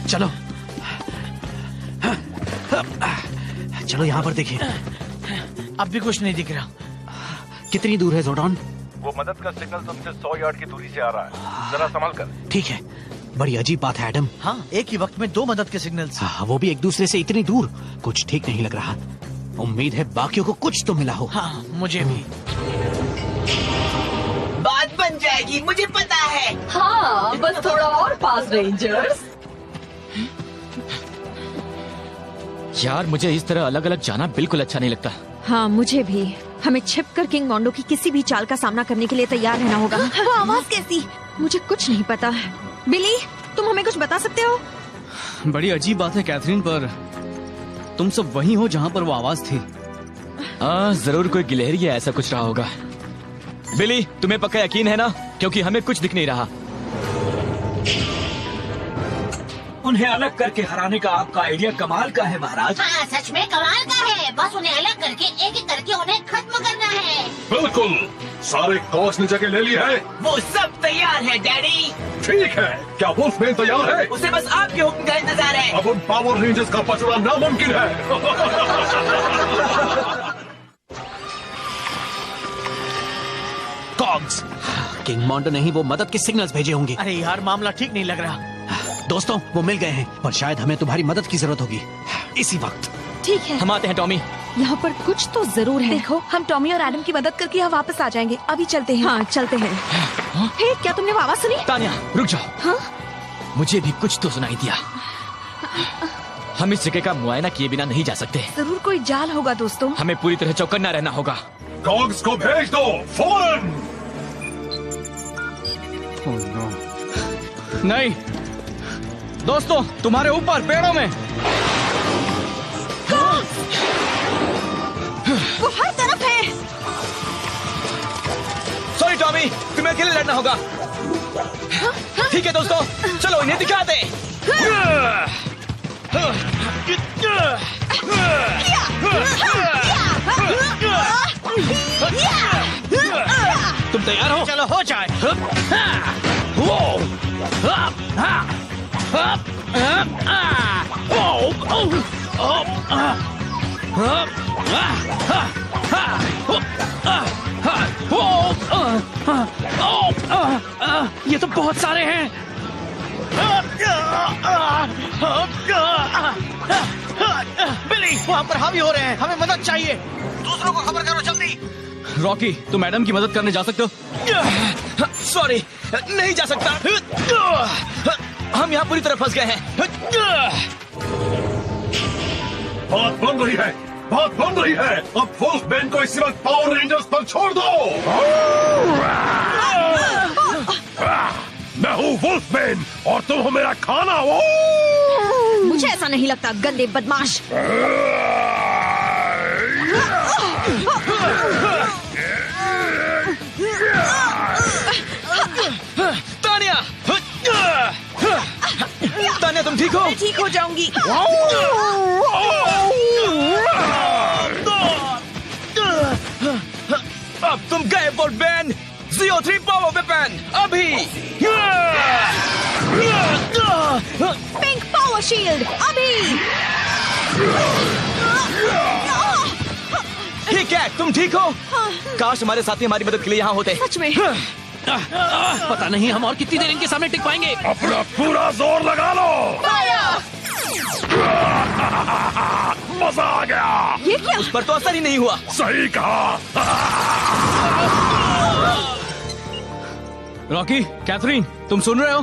चलो चलो, यहाँ पर देखिए। अब भी कुछ नहीं दिख रहा। कितनी दूर है जोर्डान? वो मदद का सिग्नल तुमसे 100 यार्ड की दूरी से आ रहा है, जरा संभल कर। ठीक है, बड़ी अजीब बात है एडम। हाँ, एक ही वक्त में 2 मदद के सिग्नल्स। हाँ, वो भी एक दूसरे से इतनी दूर। कुछ ठीक नहीं लग रहा। उम्मीद है बाकियों को कुछ तो मिला हो। हाँ, मुझे भी। बात बन जाएगी, मुझे पता है। हाँ, बस थोड़ा और पास रेंजर्स। यार, मुझे इस तरह अलग अलग जाना बिल्कुल अच्छा नहीं लगता। हाँ, मुझे भी। हमें छिपकर किंग मोंडो की किसी भी चाल का सामना करने के लिए तैयार रहना होगा। वो आवाज कैसी? मुझे कुछ नहीं पता। बिली, तुम हमें कुछ बता सकते हो? बड़ी अजीब बात है कैथरीन, पर तुम सब वही हो जहाँ पर वो आवाज थी। जरूर कोई गिलहरी या ऐसा कुछ रहा होगा। बिली, तुम्हें पक्का यकीन है ना? क्योंकि हमें कुछ दिख नहीं रहा। उन्हें अलग करके हराने का आपका आइडिया कमाल का है महाराज। हाँ, सच में कमाल का है। बस उन्हें अलग करके एक एक करके उन्हें खत्म करना है। बिल्कुल, सारे कॉर्स ने जगह ले ली है। वो सब तैयार है डैडी। ठीक है, क्या वुल्फमैन तैयार है? उसे बस आपके हुक्म का इंतजार है। अब उन पावर रेंजर्स का बचना नामुमकिन है। कॉग्स, किंग मोंडो ने ही वो मदद के सिग्नल्स भेजे होंगे। अरे यार, मामला ठीक नहीं लग रहा। दोस्तों, वो मिल गए हैं, पर शायद हमें तुम्हारी मदद की जरूरत होगी इसी वक्त। ठीक है, हम आते हैं टॉमी। यहाँ पर कुछ तो जरूर है। देखो, हम टॉमी और एडम की मदद करके यहाँ वापस आ जाएंगे। अभी चलते हैं। हाँ, चलते हैं। हे, क्या तुमने वो आवाज सुनी? तानिया, रुक जाओ। हाँ? मुझे भी कुछ तो सुनाई दिया। हम इस जगह का मुआयना किए बिना नहीं जा सकते। जरूर कोई जाल होगा दोस्तों। हमें पूरी तरह चौकन्ना रहना होगा। कॉग्स को भेज दो फौरन। नहीं दोस्तों, तुम्हारे ऊपर पेड़ों में। वो हर तरफ है। सॉरी टॉमी, तुम्हें अकेले लड़ना होगा। ठीक है दोस्तों, चलो इन्हें दिखाते। तुम तैयार हो? चलो, हो जाए। ये तो बहुत सारे हैं। बिली, वहाँ पर हावी हो रहे हैं। हमें मदद चाहिए। दूसरों को खबर करो जल्दी। रॉकी, तुम मैडम की मदद करने जा सकते हो? सॉरी, नहीं जा सकता। हम यहाँ पूरी तरह फंस गए हैं। बात बन रही है, बात बन रही है। अब वुल्फमैन को इसी वक्त पावर रेंजर्स पर छोड़ दो। मैं हूँ वुल्फमैन और तुम हो मेरा खाना। मुझे ऐसा नहीं लगता, गंदे बदमाश। तानिया, तानिया, तुम ठीक हो? मैं ठीक हो जाऊंगी। अब तुम गए वुल्फमैन। CO3 पावर वेपन अभी। पिंक पावर शील्ड अभी। ठीक है, तुम ठीक हो? काश हमारे साथी हमारी मदद के लिए यहाँ होते। सच में। पता नहीं हम और कितनी देर इनके सामने टिक पाएंगे। अपना पूरा जोर लगा लो। मजा आ गया। ये क्या? उस पर तो असर ही नहीं हुआ। सही कहा। रॉकी, कैथरीन, तुम सुन रहे हो?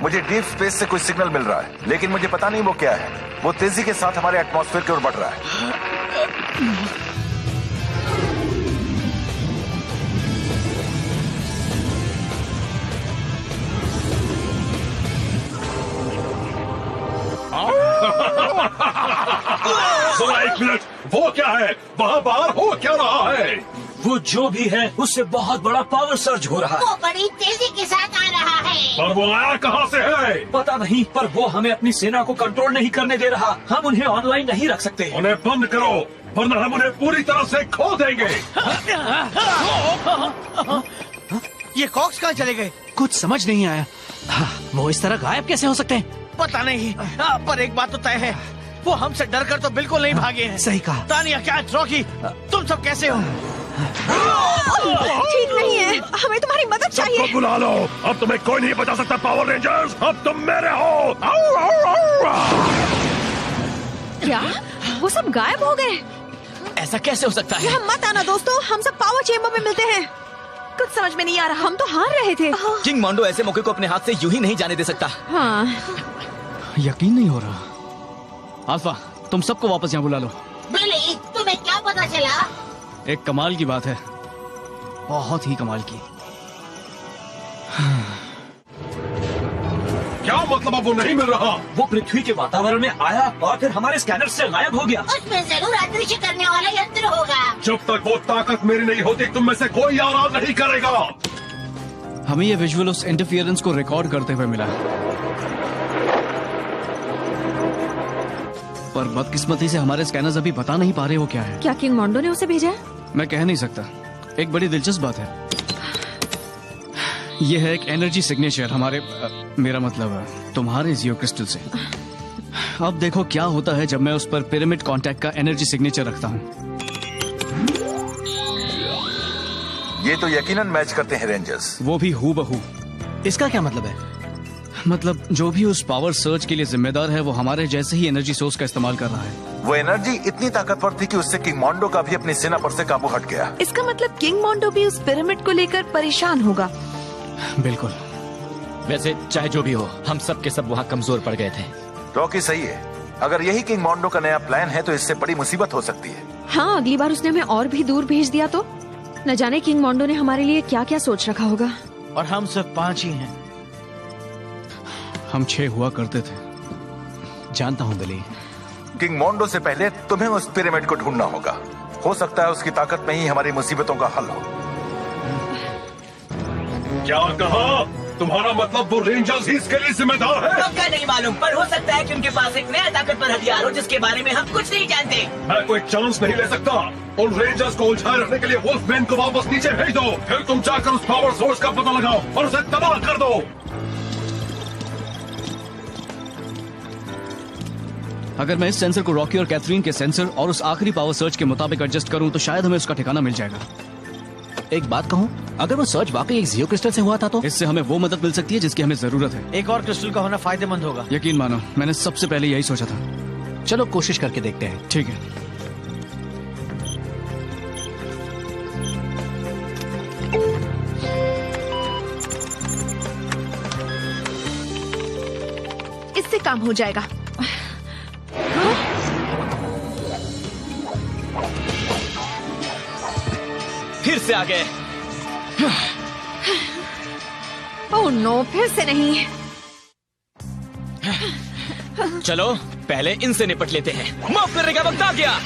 मुझे डीप स्पेस से कोई सिग्नल मिल रहा है, लेकिन मुझे पता नहीं वो क्या है। वो तेजी के साथ हमारे एटमॉस्फेयर की ओर बढ़ रहा है। जरा एक मिनट, वो क्या है? वहाँ बाहर हो क्या रहा है? वो जो भी है उससे बहुत बड़ा पावर सर्ज हो रहा है। वो बड़ी तेजी के साथ आ रहा है। पर वो आया कहाँ से है? पता नहीं, पर वो हमें अपनी सेना को कंट्रोल नहीं करने दे रहा। हम उन्हें ऑनलाइन नहीं रख सकते। उन्हें बंद करो, वरना हम उन्हें पूरी तरह से खो देंगे। ये कॉक्स कहाँ चले गए? कुछ समझ नहीं आया। वो इस तरह गायब कैसे हो सकते हैं? पता नहीं, पर एक बात तो तय है, वो हमसे डर कर तो बिल्कुल नहीं भागे हैं। सही कहा। तानिया, कैट, रॉकी, तुम सब कैसे हो? ठीक नहीं है, हमें तुम्हारी मदद चाहिए। बुला लो, अब तुम्हें कोई नहीं बचा सकता पावर रेंजर्स, अब तुम मेरे हो। आउ, आउ, आउ। क्या वो सब गायब हो गए? ऐसा कैसे हो सकता है? यहाँ मत आना दोस्तों, हम सब पावर चेम्बर में मिलते हैं। कुछ समझ में नहीं आ रहा, हम तो हार रहे थे। किंग मोंडो ऐसे मौके को अपने हाथ से यूं ही नहीं जाने दे सकता। हाँ, यकीन नहीं हो रहा। अल्फा, तुम सबको वापस यहाँ बुला लो। बिली, तुम्हें क्या पता चला? एक कमाल की बात है, बहुत ही कमाल की। क्या मतलब अब वो नहीं मिल रहा? वो पृथ्वी के वातावरण में आया और फिर हमारे स्कैनर से गायब हो गया। उसमें जरूर अदृश्य करने वाला यंत्र होगा। जब तक वो ताकत मेरी नहीं होती, तुम में से कोई आराम नहीं करेगा। हमें ये विजुअल उस इंटरफियरेंस को रिकॉर्ड करते हुए मिला, पर बदकिस्मती से हमारे स्कैनर्स अभी बता नहीं पा रहे वो क्या है। क्या किंग मोंडो ने उसे भेजा है? मैं कह नहीं सकता। एक बड़ी दिलचस्प बात है, ये है एक एनर्जी सिग्नेचर हमारे मेरा मतलब तुम्हारे जियो क्रिस्टल से। अब देखो क्या होता है जब मैं उस पर पिरामिड कांटेक्ट का एनर्जी सिग्नेचर रखता हूँ। ये तो यकीनन मैच करते हैं रेंजर्स। वो भी हूबहू। इसका क्या मतलब है? मतलब जो भी उस पावर सर्च के लिए जिम्मेदार है वो हमारे जैसे ही एनर्जी सोर्स का इस्तेमाल कर रहा है। वो एनर्जी इतनी ताकतवर थी कि उससे किंग मोंडो का भी अपनी सेना पर से काबू हट गया। इसका मतलब किंग मोंडो भी उस पिरामिड को लेकर परेशान होगा। बिल्कुल। वैसे चाहे जो भी हो, हम सब के सब वहाँ कमजोर पड़ गए थे। रॉकी सही है, अगर यही किंग मोंडो का नया प्लान है तो इससे बड़ी मुसीबत हो सकती है। हाँ, अगली बार उसने हमें और भी दूर भेज दिया तो न जाने किंग मोंडो ने हमारे लिए क्या क्या सोच रखा होगा। और हम सिर्फ 5 ही हैं। हम 6 हुआ करते थे। जानता हूँ बिली। किंग मोंडो से पहले तुम्हें उस पिरामिड को ढूंढना होगा। हो सकता है उसकी ताकत में ही हमारी मुसीबतों का हल हो। क्या कहा? तुम्हारा मतलब वो रेंजर्स ही इसके लिए जिम्मेदार है? पक्का नहीं मालूम, पर हो सकता है कि उनके पास एक नया ताकतवर हथियार हो जिसके बारे में हम कुछ नहीं जानते। मैं कोई चांस नहीं ले सकता। उन रेंजर्स को उलझाए रखने के लिए वुल्फमैन को वापस नीचे भेज दो, फिर तुम जाकर उस पावर सोर्स का पता लगाओ और उसे तबाह कर दो। अगर मैं इस सेंसर को रॉकी और कैथरीन के सेंसर और उस आखिरी पावर सर्च के मुताबिक एडजस्ट करूं तो शायद हमें उसका ठिकाना मिल जाएगा। एक बात कहूँ, अगर वो सर्च वाकई एक जियो क्रिस्टल से हुआ था तो इससे हमें वो मदद मिल सकती है जिसकी हमें जरूरत है। एक और क्रिस्टल का होना फायदेमंद होगा। यकीन मानो, मैंने सबसे पहले यही सोचा था। चलो कोशिश करके देखते हैं। ठीक है। इससे काम हो जाएगा। फिर से आ गए। ओह नो, फिर से नहीं। चलो पहले इनसे निपट लेते हैं। माफ करने का वक्त आ गया।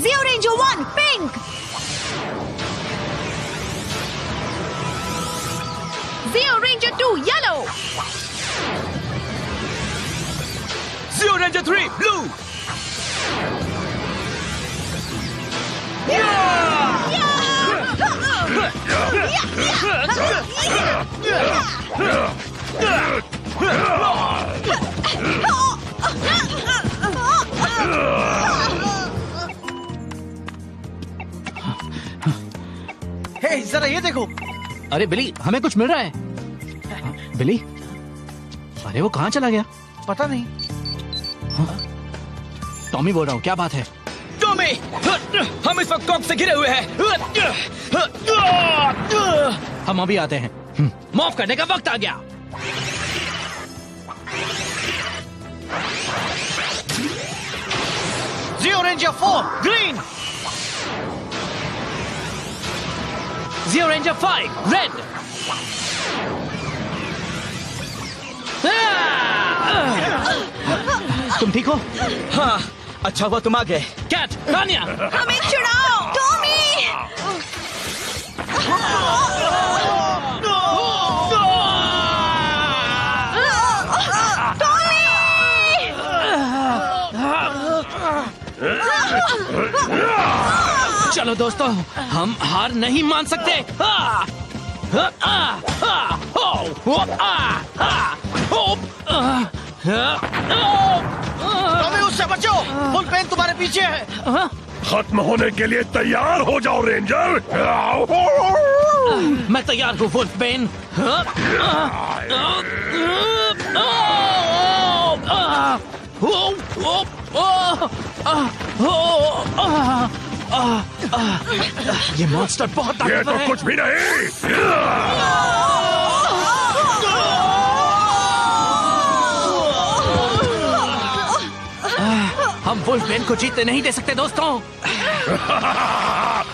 जियो रेंजर 1 पिंक, जियो रेंजर 2 येलो, जियो रेंजर 3 ब्लू। हे, जरा ये देखो। अरे बिली, हमें कुछ मिल रहा है। बिली, अरे वो कहाँ चला गया? पता नहीं। टॉमी बोल रहा हूँ, क्या बात है? टॉमी, हम इस वक्त कॉक से घिरे हुए हैं। हम अभी आते हैं। माफ करने का वक्त आ गया। जियो रेंजर 4 ग्रीन, जियो रेंजर 5 रेड। तुम ठीक हो? हाँ, अच्छा हुआ तुम आ गए। कैट, तानिया, हमें छुड़ाओ। Tommy, Tommy. चलो दोस्तों, हम हार नहीं मान सकते। टॉमी, उससे बचो। फुल पेन तुम्हारे पीछे है। खत्म होने के लिए तैयार हो जाओ रेंजर। मैं तैयार हूँ वुल्फ पेन। ये मॉन्स्टर बहुत ये ताकतवर तो है। कुछ भी नहीं। हम वुल्फ पेन को जीतने नहीं दे सकते दोस्तों।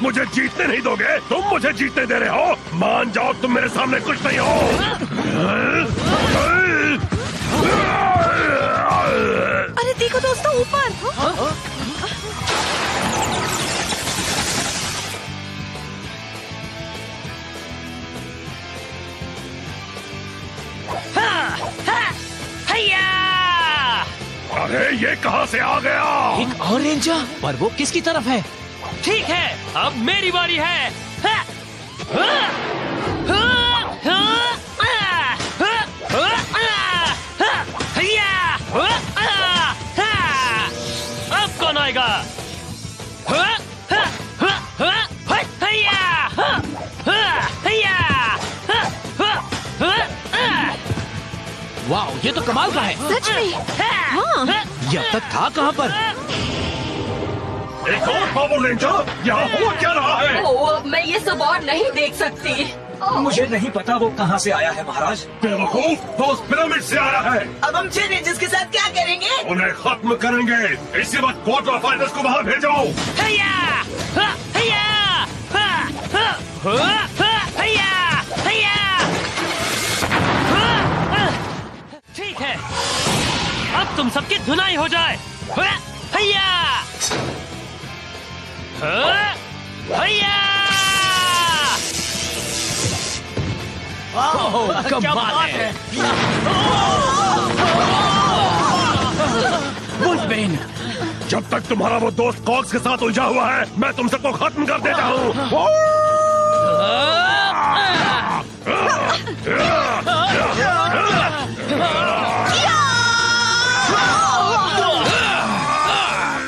मुझे जीतने नहीं दोगे? तुम मुझे जीतने दे रहे हो? मान जाओ तुम मेरे सामने कुछ नहीं हो। अरे देखो दोस्तों, ऊपर। अरे ये कहाँ से आ गया? एक और रेंजर, पर वो किसकी तरफ है? ठीक है, अब मेरी बारी है। अब कौन आएगा? वाह, ये तो कमाल का है। सच में? हाँ। ये अब तक था कहाँ पर? एक और पावर रेंजर, यहाँ हो क्या रहा है? ओह, मैं ये सब और नहीं देख सकती। मुझे नहीं पता वो कहाँ से आया है महाराज। बेवकूफ, तो उस पिरामिड से आया है। अब हम 6 रेंजर्स के साथ क्या करेंगे? उन्हें खत्म करेंगे। इसी वक्त क्वार्टर फाइनल्स को वहाँ भेजो। ठीक है, अब तुम सबकी धुनाई हो जाए। कमाल है। वुल्फ पेन, जब तक तुम्हारा वो दोस्त कॉक्स के साथ उलझा हुआ है, मैं तुम सबको खत्म कर देता हूँ।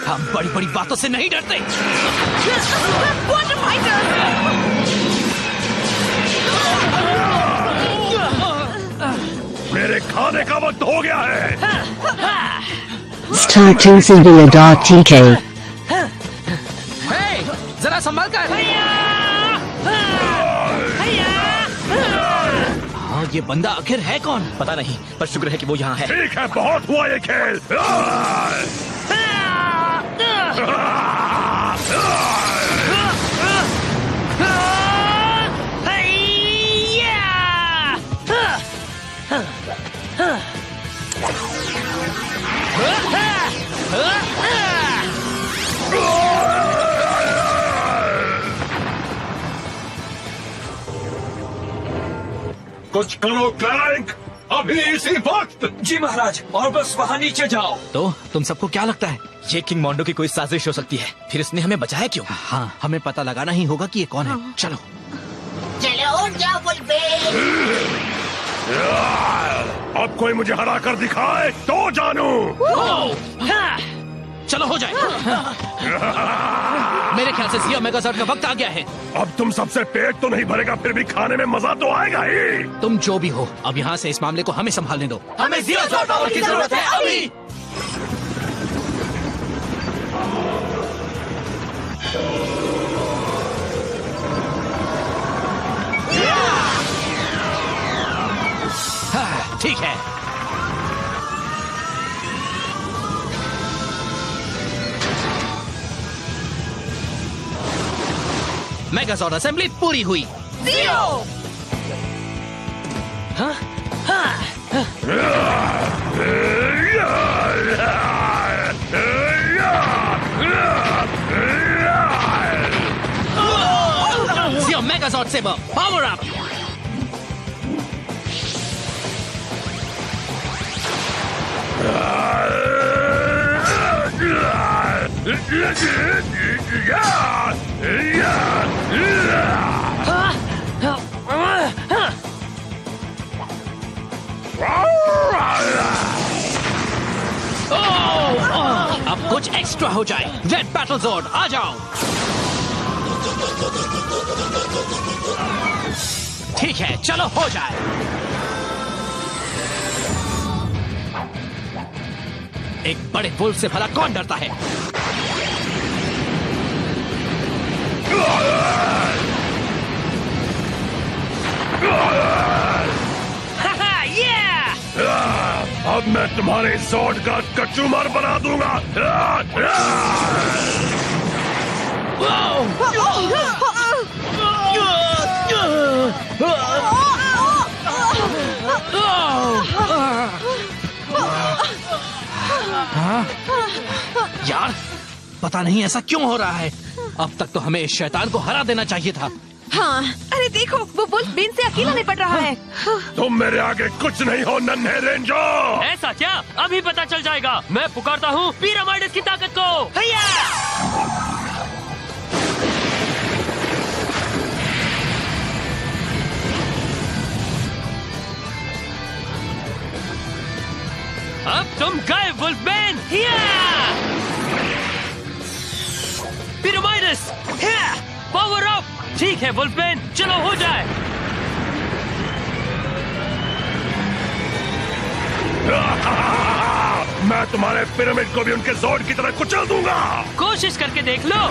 हम बड़ी बड़ी बातों से नहीं डरते। मेरे खाने का वक्त हो गया है। StarTCVA.TK हे, जरा संभाल कर। हाँ, ये बंदा आखिर है कौन? पता नहीं, पर शुक्र है कि वो यहाँ है। ठीक है, बहुत हुआ ये खेल। कुछ करो क्लैंक, अभी इसी वक्त। जी महाराज, और बस वहाँ नीचे जाओ। तो तुम सबको क्या लगता है? ये किंग मोंडो की कोई साजिश हो सकती है। फिर इसने हमें बचाया क्यों? हाँ, हमें पता लगाना ही होगा कि ये कौन है। चलो। चलो उठ जाओ बुलबुल। अब कोई मुझे हरा कर दिखाए तो जानू। चलो हो जाए। मेरे ख्याल से जियो मेगाजॉर्ड का वक्त आ गया है। अब तुम सबसे पेट तो नहीं भरेगा, फिर भी खाने में मजा तो आएगा ही। तुम जो भी हो, अब यहाँ से इस मामले को हमें संभालने दो। हमें जीरो शॉट पावर की जरूरत है अभी। हाँ, ठीक है। मेगाजॉर्ड असेंबली पूरी हुई। हाँ? जियो मेगाजॉर्ड सेबर, पावर अप। डिस्ट्रॉय हो जाए। रेड बैटल जोन आ जाओ। ठीक है, चलो हो जाए। एक बड़े वुल्फ से भला कौन डरता है? अब मैं तुम्हारे जॉर्ड का कचूमर बना दूंगा। हाँ? यार, पता नहीं ऐसा क्यों हो रहा है। अब तक तो हमें इस शैतान को हरा देना चाहिए था। हाँ, अरे देखो, वो वुल्फ बेन से अकेला निपट रहा है। तुम मेरे आगे कुछ नहीं हो नन्हे रेंजर। ऐसा क्या? अभी पता चल जाएगा। मैं पुकारता हूँ पिरामिड्स की ताकत को। अब तुम गए वुल्फमैन। Pyramids, power up. ठीक है वुल्फमैन, चलो हो जाए। मैं तुम्हारे पिरामिड को भी उनके जॉर्ड की तरह कुचल दूंगा। कोशिश करके देख लो।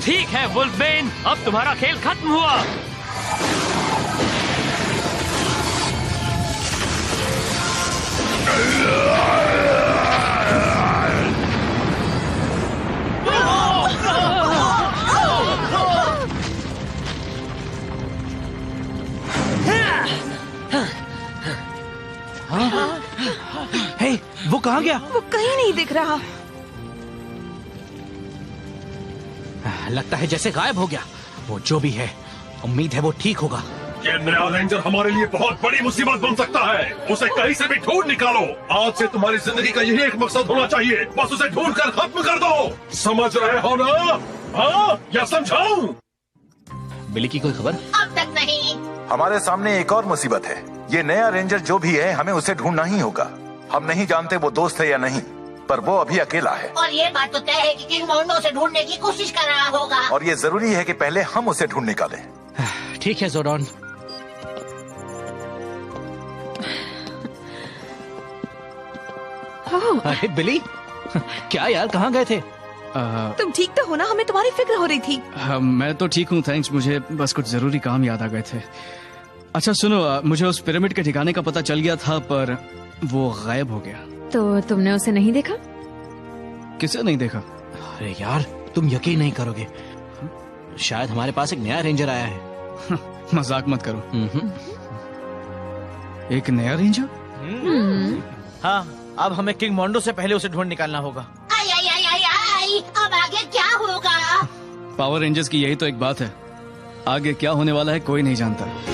ठीक है वुल्फमैन, अब तुम्हारा खेल खत्म हुआ। हे, वो कहाँ गया? वो कहीं नहीं दिख रहा। लगता है जैसे गायब हो गया। वो जो भी है, उम्मीद है वो ठीक होगा। ये नया रेंजर हमारे लिए बहुत बड़ी मुसीबत बन सकता है। उसे कहीं से भी ढूंढ निकालो। आज से तुम्हारी जिंदगी का यही एक मकसद होना चाहिए, बस उसे ढूंढ कर खत्म कर दो। समझ रहे हो ना? हाँ, या समझाऊं? बिली की कोई खबर? अब तक नहीं। हमारे सामने एक और मुसीबत है। ये नया रेंजर जो भी है, हमें उसे ढूंढना ही होगा। हम नहीं जानते वो दोस्त है या नहीं, पर वो अभी अकेला है। और ये बात तो तय है कि किंग मोंडो उसे ढूंढने की कोशिश कर रहा होगा। और ये जरूरी है कि पहले हम उसे ढूंढ निकालें। ठीक है जोडॉन। अरे बिली, क्या यार, कहाँ गए थे? तुम ठीक तो हो ना? हमें तुम्हारी फिक्र हो रही थी। मैं तो ठीक हूँ, थैंक्स। मुझे बस कुछ जरूरी काम याद आ गए थे। अच्छा सुनो, मुझे उस पिरामिड के ठिकाने का पता चल गया था, पर वो गायब हो गया। तो तुमने उसे नहीं देखा? किसे नहीं देखा? अरे यार, तुम यकीन नहीं करोगे, शायद हमारे पास एक नया रेंजर आया है। मजाक मत करो। एक नया रेंजर? हाँ, अब हमें किंग मोंडो से पहले उसे ढूंढ निकालना होगा। आई आई आई आई आई, अब आगे क्या होगा? पावर रेंजर्स की यही तो एक बात है, आगे क्या होने वाला है कोई नहीं जानता।